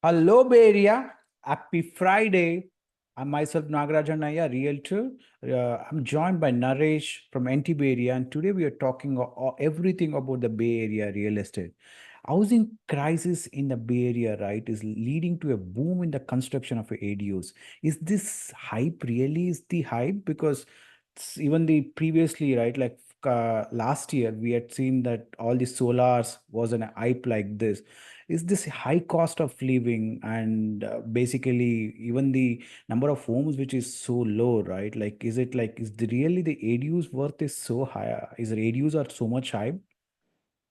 Hello, Bay Area. Happy Friday. I'm myself Nagarajan Nair, realtor. I'm joined by Naresh from NT Bay Area, and today we are talking everything about the Bay Area real estate. Housing crisis in the Bay Area, right, is leading to a boom in the construction of ADUs. Is this hype really is the hype? Because even the previously, right, like last year, we had seen that all the solars was an hype like this. Is this high cost of living and basically even the number of homes which is so low, right? Like, is it like, is the really the ADUs worth is so high? Is the ADUs are so much high?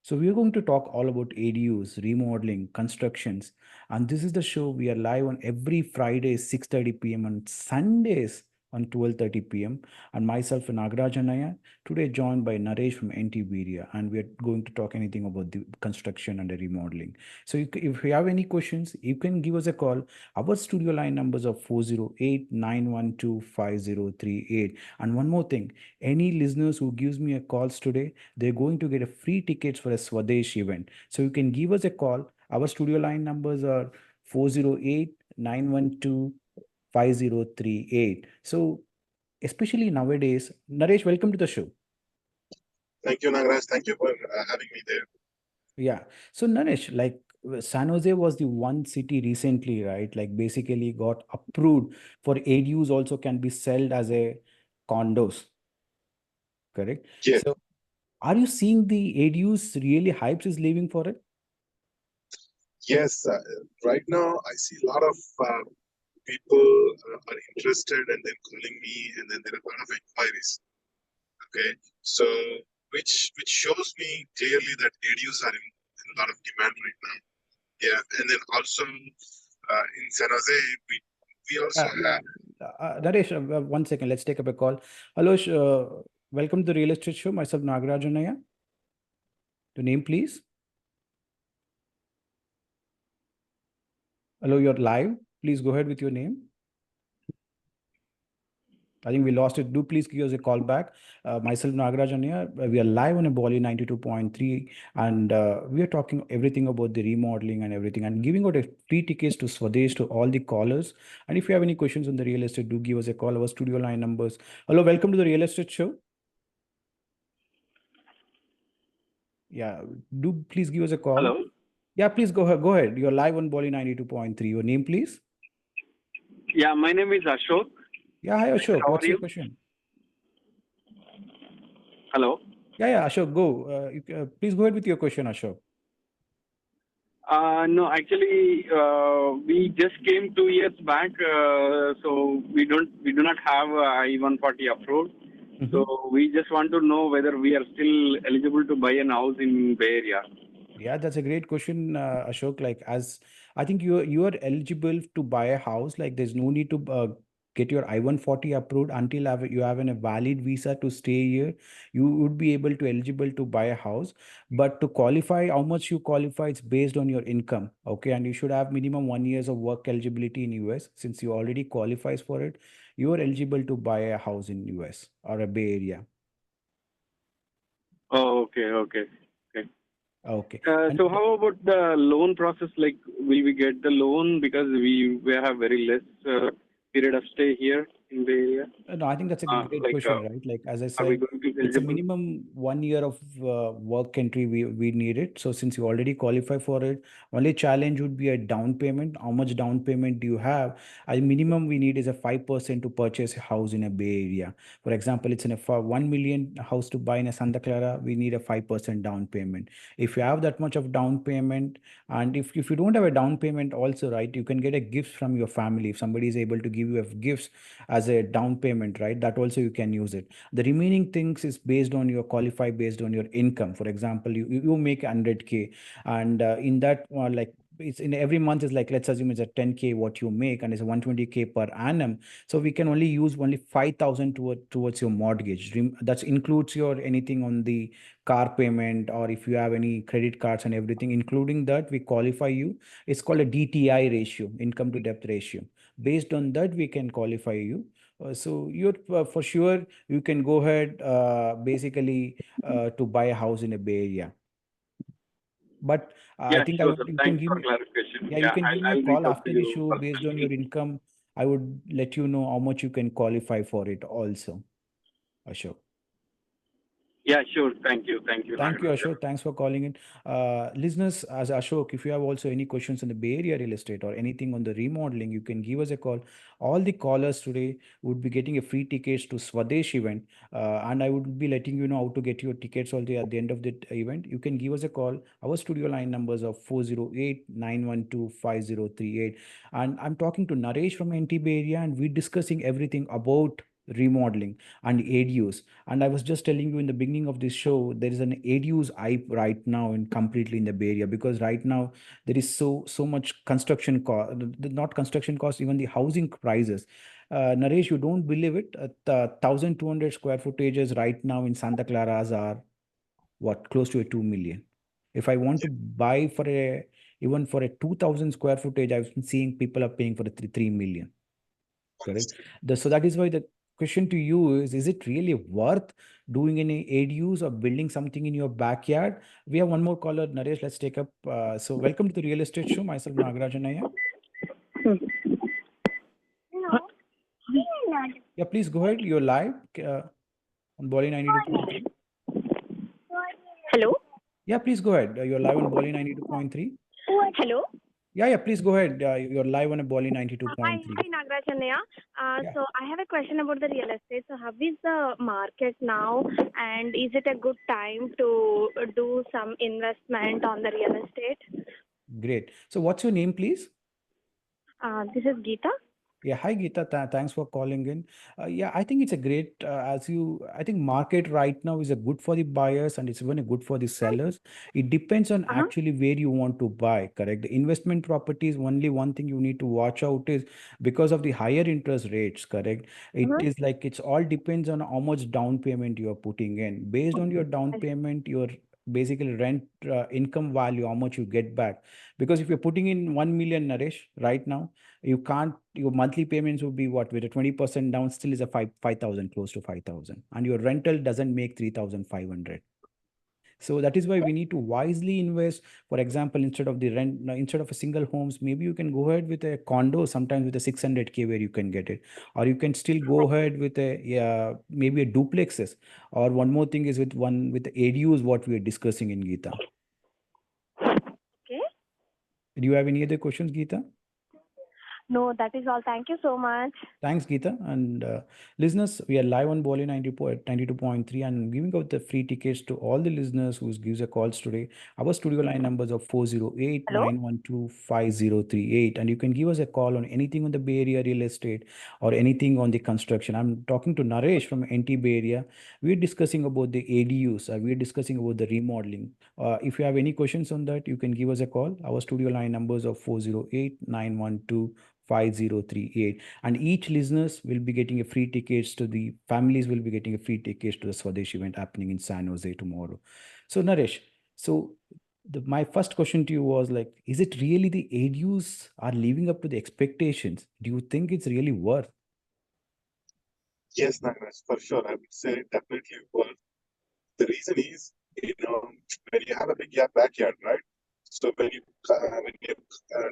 So we are going to talk all about ADUs, remodeling, constructions, and this is the show. We are live on every Friday 6:30 p.m. and Sundays on 12:30 p.m. And myself, Nagaraj Anaya, today joined by Naresh from NT Media, and we are going to talk anything about the construction and the remodeling. So if you have any questions, you can give us a call. Our studio line numbers are 408-912-5038. And one more thing, any listeners who gives me a calls today, they're going to get a free tickets for a Swadesh event. So you can give us a call. Our studio line numbers are 408-912-5038. So especially nowadays, Naresh, welcome to the show. Thank you, Nagraj. Thank you for having me there. Yeah. So Naresh, like San Jose was the one city recently, right? Like basically got approved for ADUs also can be sold as a condos, correct? Yes, So are you seeing the ADUs really hypes is leaving for it? yes. Right now, I see a lot of people are interested and then calling me, and then there are a lot of inquiries. Okay, so which shows me clearly that ADUs are in a lot of demand right now. Yeah, and then also in San Jose, we also Yeah. have. Naresh, 1 second. Let's take up a call. Hello, welcome to the Real Estate Show. Myself, Nagarajanaya. Your name, please. Hello, you're live. Please go ahead with your name. I think we lost it. Do please give us a call back. Myself, Nagarajanya. We are live on a Bolly 92.3, and we are talking everything about the remodeling and everything, and giving out a free tickets to Swadesh to all the callers. And if you have any questions on the real estate, do give us a call. Our studio line numbers. Hello, welcome to the Real Estate Show. Yeah, do please give us a call. Hello. Yeah, please go ahead. Go ahead. You're live on Bolly 92.3. Your name, please. Yeah, my name is Ashok. Yeah, hi Ashok. How are What's your you? question? Hello. Yeah, Ashok, go. Please go ahead with your question, Ashok. No, actually, we just came 2 years back, so we do not have I-140 approved. Mhm. So we just want to know whether we are still eligible to buy an house in Bay Area. Yeah, that's a great question, Ashok. Like, as I think you are eligible to buy a house. Like, there's no need to get your I-140 approved until you have a valid visa to stay here. You would be able to eligible to buy a house. But to qualify, how much you qualify, it's based on your income. Okay, and you should have minimum 1 years of work eligibility in US. Since you already qualifies for it, you are eligible to buy a house in US or a Bay Area. Oh, okay. Okay. So how about the loan process? Like, will we get the loan because we have very less period of stay here in Bay Area? No, I think that's a great Like, question, right? Like as I are we said, going to be it's a eligible? minimum 1 year of work entry we need it. So since you already qualify for it, only challenge would be a down payment. How much down payment do you have? I minimum we need is a 5% to purchase a house in a Bay Area. For example, it's in a for 1 million house to buy in a Santa Clara, we need a 5% down payment. If you have that much of down payment, and if you don't have a down payment also, right, you can get a gift from your family. If somebody is able to give you a gift as a down payment, right, that also you can use it. The remaining things is based on your qualify based on your income. For example, you make 100K, and in that like it's in every month is like, let's assume it's a 10K what you make, and it's a 120K per annum. So we can only use only 5,000 towards your mortgage. That includes your anything on the car payment, or if you have any credit cards and everything, including that we qualify you. It's called a DTI ratio, income to debt ratio. Based on that we can qualify you. So you're for sure you can go ahead basically to buy a house in a Bay Area. But I Yeah, think sure, sir. you can Thanks give for me, clarification. yeah, you Yeah, can give me a I'll reach call out to after the you show based on your personally. income. I would let you know how much you can qualify for it also, Ashok. Yeah, sure. Thank you. Thank you, Thank you, Nagaraja. Ashok. Thanks for calling in. Listeners, as Ashok, if you have also any questions on the Bay Area real estate or anything on the remodeling, you can give us a call. All the callers today would be getting a free tickets to Swadesh event, and I would be letting you know how to get your tickets all the at the end of the event. You can give us a call. Our studio line numbers are 408-912-5038. And I'm talking to Naresh from NT Bay Area, and we're discussing everything about remodeling and ADUs. And I was just telling you in the beginning of this show, there is an ADUs hype right now in completely in the Bay Area, because right now there is so much construction cost, not construction cost, even the housing prices. Naresh, you don't believe it. The 1,200 square footages right now in Santa Claras are what, close to a 2 million. If I want to buy for a even for a 2,000 square footage, I've been seeing people are paying for a 3 million. Correct. So that is why the question to you is it really worth doing any ADUs or building something in your backyard? We have one more caller, Naresh. Let's take up. So welcome to the real estate show. Myself, Nagarajan Iyer. Yeah, please go ahead. You're live on Bolly 92.3. Hello. Yeah, please go ahead. You're live on Bolly 92.3. Hello. Yeah, please go ahead. You're live on a Bolly Hi, 92.3. Nagraj Annaya. Yeah. So I have a question about the real estate. So how is the market now, and is it a good time to do some investment on the real estate? Great. So what's your name, please? This is Geeta. Yeah, hi Geeta. Thanks for calling in. Yeah, I think it's a great, I think market right now is a good for the buyers and it's even a good for the sellers. It depends on Uh-huh. actually where you want to buy, correct? The investment properties, only one thing you need to watch out is because of the higher interest rates, correct? It Uh-huh. is like it's all depends on how much down payment you are putting in. Based on your down payment, your basically rent income value, how much you get back. Because if you're putting in 1 million, Naresh, right now, you can't, your monthly payments would be what, with a 20% down still is a 5,000, close to 5,000, and your rental doesn't make 3,500. So that is why we need to wisely invest. For example, instead of the rent, instead of a single homes, maybe you can go ahead with a condo, sometimes with a 600K where you can get it, or you can still go ahead with a, yeah, maybe a duplexes. Or one more thing is with the ADUs, what we are discussing in Geeta. Okay. Do you have any other questions, Geeta? No, that is all. Thank you so much. Thanks, Geeta. And listeners, we are live on Bolly 92.3 and giving out the free tickets to all the listeners who gives a calls today. Our studio line numbers are 408 Hello. 912 5038. And you can give us a call on anything on the Bay Area real estate or anything on the construction. I'm talking to Naresh from NT Bay Area. We're discussing about the ADUs. We're discussing about the remodeling. If you have any questions on that, you can give us a call. Our studio line numbers are 408 912 5038, and each listeners will be getting a free tickets to the families will be getting a free tickets to the Swadesh event happening in San Jose tomorrow. So Naresh, so my first question to you was like, is it really the ADUs are living up to the expectations? Do you think it's really worth? Yes, Nagaraj, for sure. I would say definitely worth. The reason is, when you have a big backyard, right? So when you're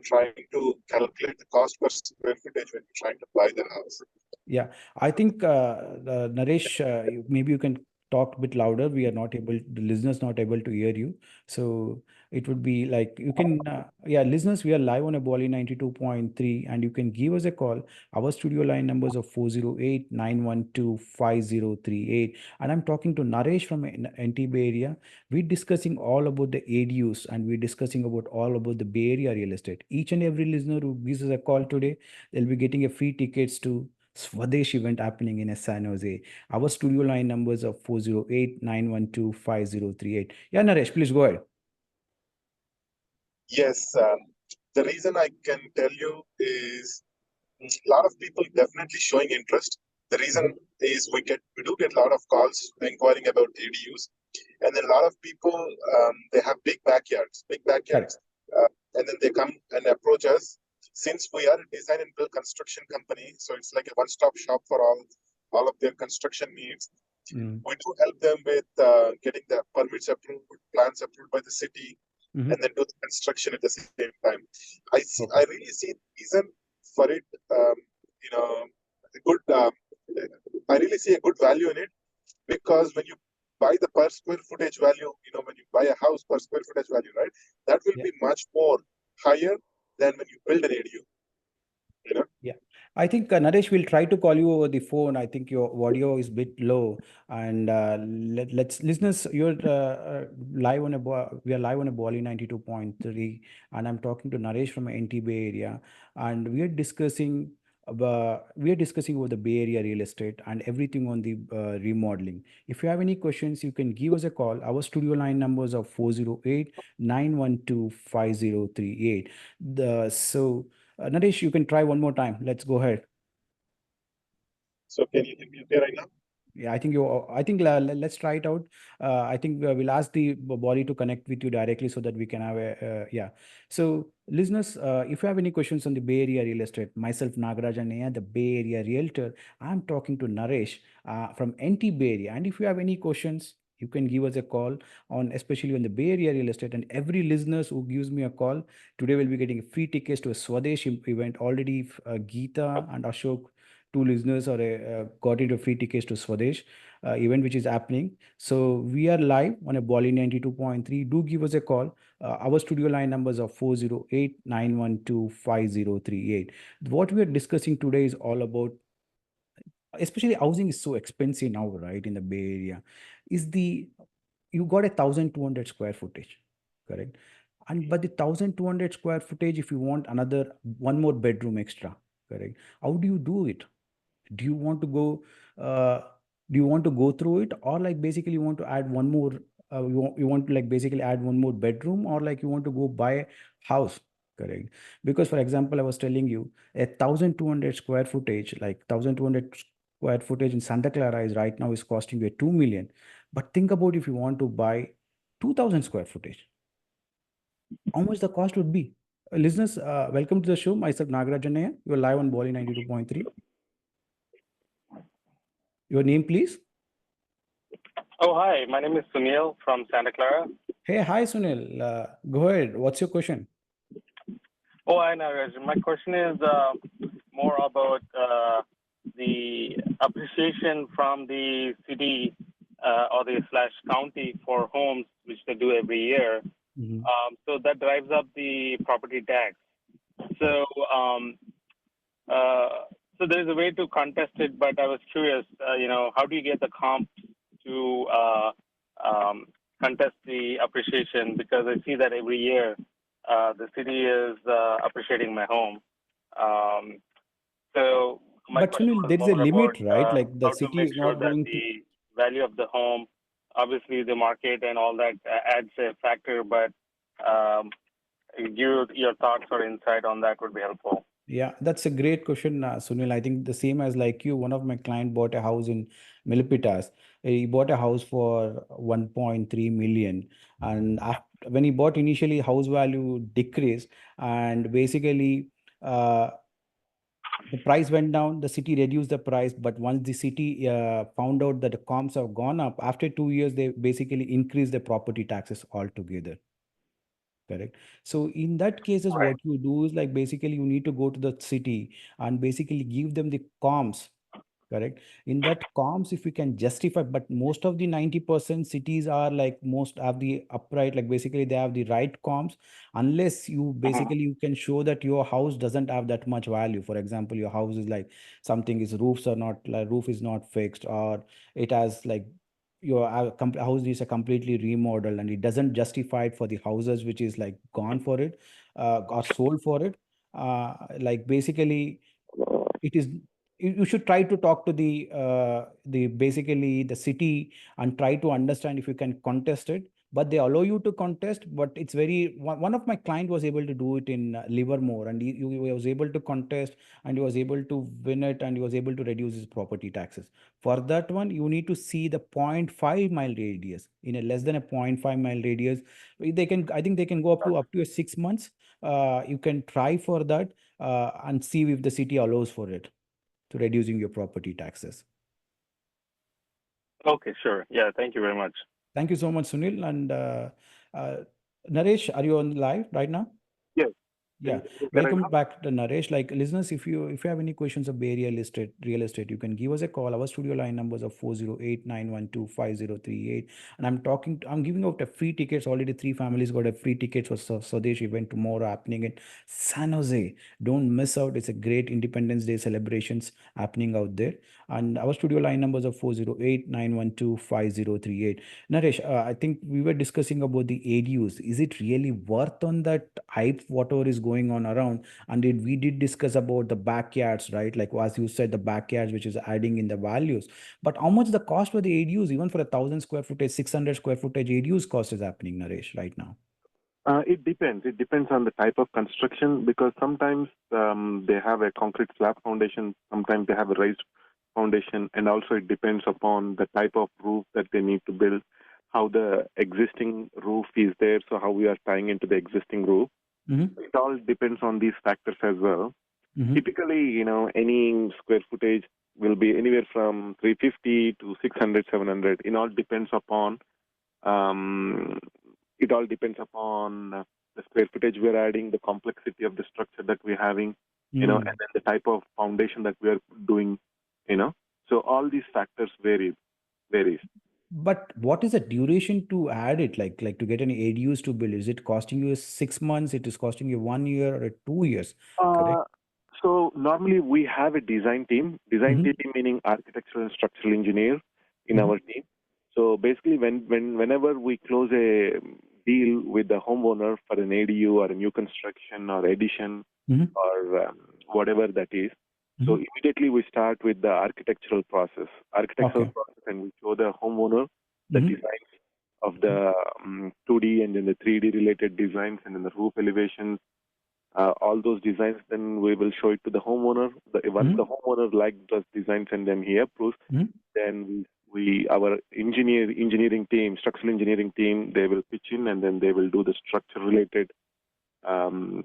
trying to calculate the cost per square footage when you're trying to buy the house. Yeah, I think Naresh, maybe you can talk a bit louder. We are not able, the listeners not able to hear you. So it would be like you can, yeah, listeners, we are live on a Bolly 92.3 and you can give us a call. Our studio line numbers are 408 912 5038. And I'm talking to Naresh from NT Bay Area. We're discussing all about the ADUs and we're discussing about all about the Bay Area real estate. Each and every listener who gives us a call today, they'll be getting a free tickets to Swadesh event happening in San Jose. Our studio line numbers are 408 912 5038. Yeah, Naresh, please go ahead. Yes, the reason I can tell you is a lot of people definitely showing interest. The reason is we do get a lot of calls inquiring about ADUs, and then a lot of people they have big Correct. backyards, and then they come and approach us. Since we are a design and build construction company, so it's like a one-stop shop for all of their construction needs. Mm. We do help them with getting the permits approved, plans approved by the city, Mhm. and then do the construction at the same time. I Okay. really see reason for it. You know, a good. I really see a good value in it because when you buy the per square footage value, when you buy a house per square footage value, right, that will Yeah. be much more higher than when you build an ADU. You know. Yeah, I think Naresh will try to call you over the phone. I think your audio is a bit low, and let's listeners, you're live on we are live on a Bali 92.3, and I'm talking to Naresh from NT Bay Area, and we are discussing over the Bay Area real estate and everything on the remodeling. If you have any questions, you can give us a call. Our studio line numbers are 408-912-5038. The so. Naresh, you can try one more time. Let's go ahead. So can you hear me okay right now? Yeah, I think let's try it out. I think we'll ask the body to connect with you directly so that we can have a, yeah. So listeners, if you have any questions on the Bay Area real estate, myself, Nagarajan Naya, the Bay Area realtor, I'm talking to Naresh from NT Bay Area. And if you have any questions, you can give us a call on, especially on the Bay Area real estate. And every listeners who gives me a call today will be getting free tickets to a Swadesh event. Already, Geeta and Ashok, two listeners are got into free tickets to Swadesh event which is happening. So we are live on a Bali 92.3. Do give us a call. Our studio line numbers are 408-912-5038. What we are discussing today is all about, especially housing is so expensive now, right, in the Bay Area. Is the You got 1,200 square footage, correct? And but the 1,200 square footage, if you want another one more bedroom extra, correct? How do you do it? Do you want to go uh, do you want to go through it, or like basically you want to add one more you want to like basically add one more bedroom, or like you want to go buy a house, correct? Because for example, I was telling you 1,200 square footage, like 1,200 square footage in Santa Clara is right now is costing you 2 million. But think about if you want to buy 2,000 square footage, how much the cost would be. Listeners, welcome to the show. Myself, Nagarajan. You're live on Bali 92.3. Your name, please. Oh, hi. My name is Sunil from Santa Clara. Hey, hi, Sunil. Go ahead. What's your question? Oh, I know, Raj. My question is more about the appreciation from the city or the slash county for homes, which they do every year. Mhm. So that drives up the property tax. Correct. So, uh, so there's a way to contest it, but I was curious, how do you get the comp to contest the appreciation? Because I see that every year the city is appreciating my home. Um, so my But question Sunil, was there is a more about limit, right? Like the how to city make is sure not that going to. the value of the home, obviously the market and all that adds a factor, but um, your thoughts or insight on that would be helpful. Yeah, that's a great question, Sunil. I think the same as like you. One of my client bought a house in Milipitas. He bought a house for 1.3 million, and after, when he bought initially, house value decreased, and basically. The price went down, the city reduced the price, but once the city found out that the comps have gone up, after 2 years they basically increased the property taxes altogether, correct? So in that cases Right. what you do is like basically you need to go to the city and basically give them the comps, correct? In that comps, if we can justify, but most of the 90% cities are like most have the upright, like basically they have the right comps, unless you Mhm. basically you can show that your house doesn't have that much value. For example, your house is like something is roofs are not like roof is not fixed, or it has like your house is a completely remodel and it doesn't justify it for the houses which is like gone for it or sold for it. Like basically it is you should try to talk to the basically the city and try to understand if you can contest it, but they allow you to contest. But it's very one of my client was able to do it in Livermore, and he was able to contest and he was able to win it, and he was able to reduce his property taxes. For that one you need to see the point 0.5 mile radius. In a less than a point 0.5 mile radius, they can, I think they can go up to a 6 months. You can try for that and see if the city allows for it to reducing your property taxes. Okay, sure. Yeah, thank you very much. Thank you so much, Sunil. And Naresh, are you on live right now? Yes. Yeah, Can you hear right welcome now? back to Naresh. Like listeners, if you have any questions of Bay Area real estate, you can give us a call. Our studio line numbers are 408-912-5038. And I'm giving out a free tickets. Already three families got a free tickets for Swadesh event tomorrow happening in San Jose. Don't miss out. It's a great Independence Day celebrations happening out there. And our studio line numbers are 408-912-5038. Naresh, I think we were discussing about the ADUs. Is it really worth on that hype, whatever is going on around? And we did discuss about the backyards, right? Like as you said, the backyards, which is adding in the values. But how much the cost for the ADUs, even for 1,000 square footage, 600 square footage ADUs cost is happening, Naresh, right now? It depends. It depends on the type of construction because sometimes they have a concrete slab foundation, sometimes they have a raised foundation, and also it depends upon the type of roof that they need to build, how the existing roof is there, so how we are tying into the existing roof. Mm-hmm. It all depends on these factors as well. Mm-hmm. Typically, any square footage will be anywhere from 350 to 600, 700. Um, it all depends upon the square footage we're adding, the complexity of the structure that we're having, and then the type of foundation that we are doing, you know. So all these factors varies. But what is the duration to add it? Like to get an ADUs to build? Is it costing you 6 months? It is costing you 1 year or 2 years? Correct. Uh, so normally we have a design team. Design Mm-hmm. team meaning architectural and structural engineer in Mm-hmm. our team. So basically, whenever we close a deal with the homeowner for an ADU or a new construction or addition Mm-hmm. or whatever that is, so Mm-hmm. immediately we start with the architectural Okay. process, and we show the homeowner the Mm-hmm. designs of the 2D and then the 3D related designs and then the roof elevations, all those designs. Then we will show it to the homeowner. Once the Mm-hmm. homeowner likes those designs and then he approves, Mm-hmm. then our engineering team, structural engineering team, they will pitch in and then they will do the structure related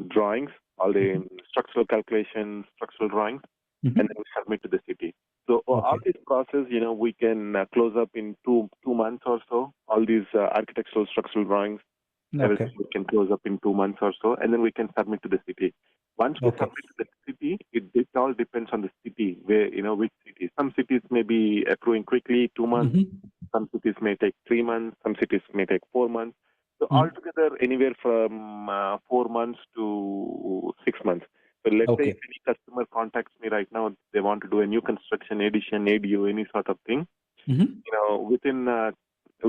drawings, all the structural calculations, structural drawings, Mm-hmm. and then we submit to the city. So all Okay. this process, we can close up in two months or so. All these architectural structural drawings, Okay. everything we can close up in 2 months or so, and then we can submit to the city. Once we Okay. submit to the city, it all depends on the city, where, which city. Some cities may be approving quickly, 2 months. Mm-hmm. Some cities may take 3 months. Some cities may take 4 months. So Mm-hmm. altogether, anywhere from 4 months to 6 months. So let's say if Okay. any customer contacts me right now, they want to do a new construction, addition, ADU, any sort of thing. Mm-hmm.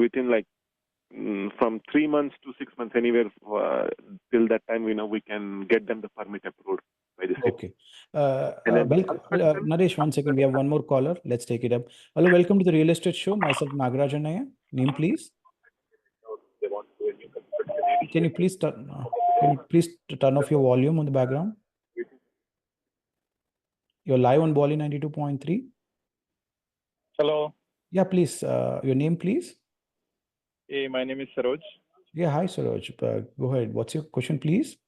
Within like from 3 months to 6 months, anywhere till that time, we can get them the permit approved by the city. Okay. And then construction, Naresh, one second. We have one more caller. Let's take it up. Hello, welcome to the Real Estate Show. Myself, Nagarajan Nair. Name, please. they want to do a new construction, Can you addition. please turn? Can you please turn off your volume on the background? You're live on Bali 92.3. Hello. Yeah, please. Your name, please. Hey, my name is Saroj. Yeah, hi, Saroj. Go ahead. What's your question, please?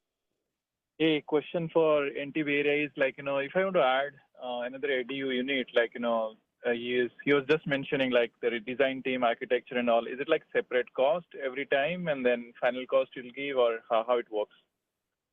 Hey, question for NT area is like, if I want to add another ADU unit, like, he was just mentioning like the design team, architecture and all. Is it like separate cost every time and then final cost you'll give, or how it works?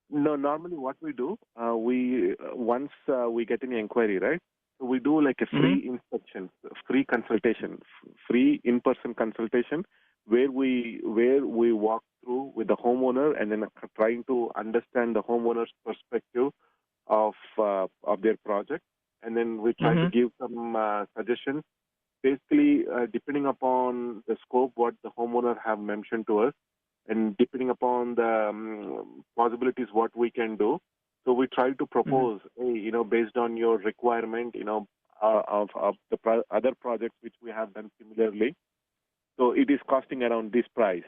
No, normally what we do, once we get any inquiry, right? So we do like a free inspection, free consultation, free in-person consultation, where we walk through with the homeowner and then trying to understand the homeowner's perspective of their project, and then we try to give some suggestions. Basically, depending upon the scope, what the homeowner have mentioned to us, and depending upon the possibilities, what we can do. So we try to propose, hey, based on your requirement, of the other projects which we have done similarly. So it is costing around this price.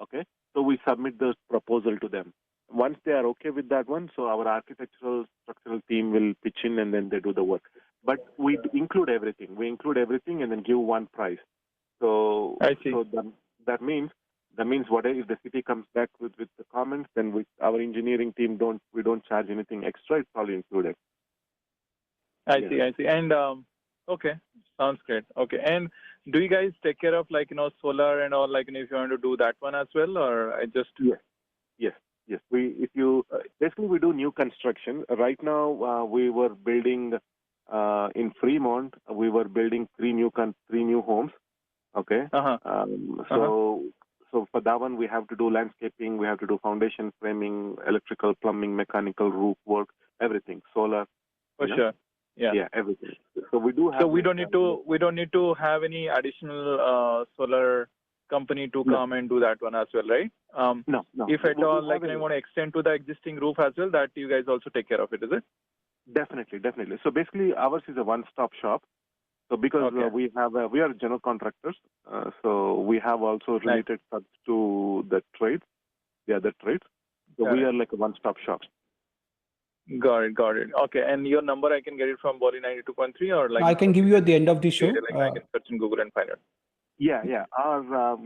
Okay. So we submit the proposal to them. Once they are okay with that one, so our architectural structural team will pitch in and then they do the work. But we include everything. We include everything and then give one price. So I see. So that means whatever, if the city comes back with the comments, then our engineering team we don't charge anything extra. It's all included. I see. And okay, sounds great. Okay, and do you guys take care of like solar and all, like if you want to do that one as well, or I just? Yes, yes. Basically we do new construction. Right now, we were building in Fremont. We were building three new homes. Okay. So for that one, we have to do landscaping. We have to do foundation framing, electrical, plumbing, mechanical, roof work, everything, solar. For sure. Yeah, everything. So we do have. So we don't need to have any additional solar company to come and do that one as well, right? No. If at all, like I want to extend to the existing roof as well, that you guys also take care of it, is it? Definitely. So basically, ours is a one-stop shop. So because we are general contractors, so we have also related stuff to the trades, the other trades. So we are like a one-stop shop. Got it. Okay, and your number, I can get it from Boli 92.3 or like? I can give you at the end of the show. I can search in Google and find it. Yeah. Our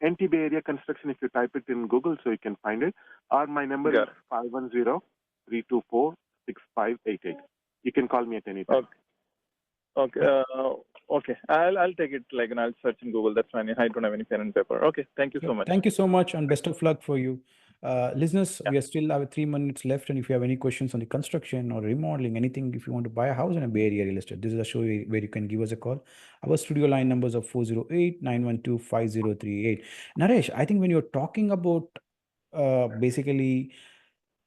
NT Bay Area Construction, if you type it in Google, so you can find it. Or my number is 510-324-6588. You can call me at any time. Okay. I'll take it, like, and I'll search in Google. That's fine. I don't have any pen and paper. Okay. Thank you so much. Thank you so much, and best of luck for you. Listeners, we are still have 3 minutes left, and if you have any questions on the construction or remodeling, anything, if you want to buy a house in a Bay Area real estate, this is a show where you can give us a call. Our studio line numbers are 408-912-5038. Naresh, I think when you're talking about basically,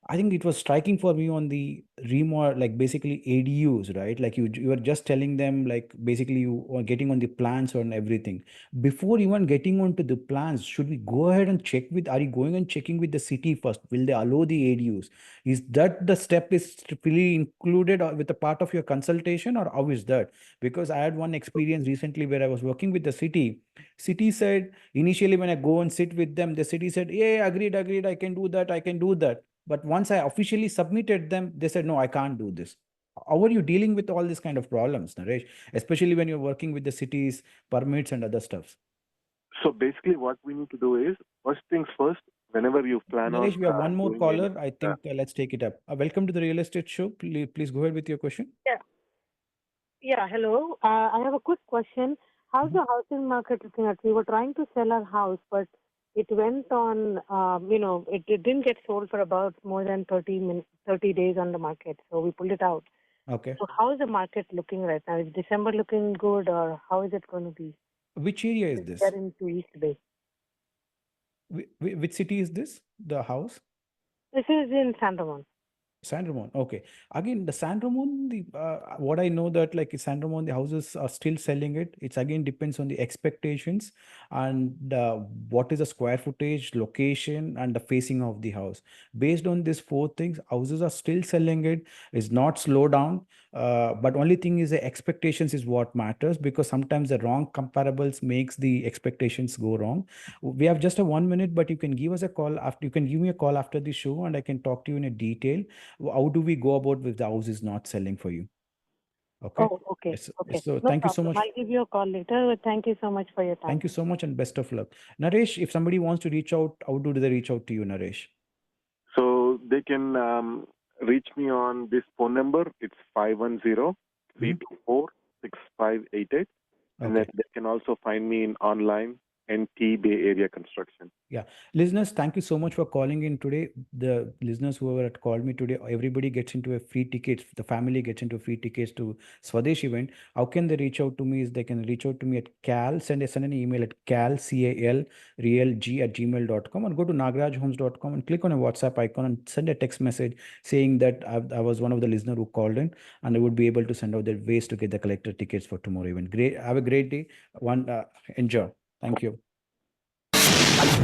I think it was striking for me on the remodel, like basically ADUs, right? Like you were just telling them, like basically you are getting on the plans on everything. Before even getting onto the plans, should we go ahead and check are you going and checking with the city first? Will they allow the ADUs? Is that the step is really included with a part of your consultation, or how is that? Because I had one experience recently where I was working with the city. City said, initially when I go and sit with them, the city said, yeah, agreed, I can do that. But once I officially submitted them, they said, no, I can't do this. How are you dealing with all this kind of problems, Naresh? Especially when you're working with the cities, permits and other stuff. So basically what we need to do is, first things first, whenever you plan Naresh, on... we have one more caller. I think let's take it up. Welcome to the Real Estate Show. Please go ahead with your question. Yeah, hello. I have a quick question. How's the housing market looking at? We were trying to sell our house, but it went on, it didn't get sold for about more than 30 days on the market. So we pulled it out. Okay. So how is the market looking right now? Is December looking good, or how is it going to be? Which area is this? We're into East Bay. Which city is this? The house? This is in San Ramon. San Ramon. Okay. Again, the San Ramon, what I know that like San Ramon, the houses are still selling it. It's again depends on the expectations and what is the square footage, location, and the facing of the house. Based on these 4 things, houses are still selling it. It's not slow down. But only thing is the expectations is what matters, because sometimes the wrong comparables makes the expectations go wrong. We have just a 1 minute, but you can give us a call after. You can give me a call after the show, and I can talk to you in a detail. How do we go about if the house is not selling for you? Okay. Oh, okay. So no thank you so problem. much. I'll give you a call later. Thank you so much for your time. Thank you so much, and best of luck. Naresh, if somebody wants to reach out, how do they reach out to you, Naresh? So they can reach me on this phone number. It's 510-324-6588. And then they can also find me in online NT Bay Area Construction. Yeah. Listeners, thank you so much for calling in today. The listeners who had called me today, everybody gets into a free ticket. The family gets into free tickets to Swadesh event. How can they reach out to me? Is they can reach out to me at send an email at realg@gmail.com, or go to nagrajhomes.com and click on a WhatsApp icon and send a text message saying that I was one of the listeners who called in, and I would be able to send out the ways to get the collector tickets for tomorrow event. Great. Have a great day. Enjoy. Thank you.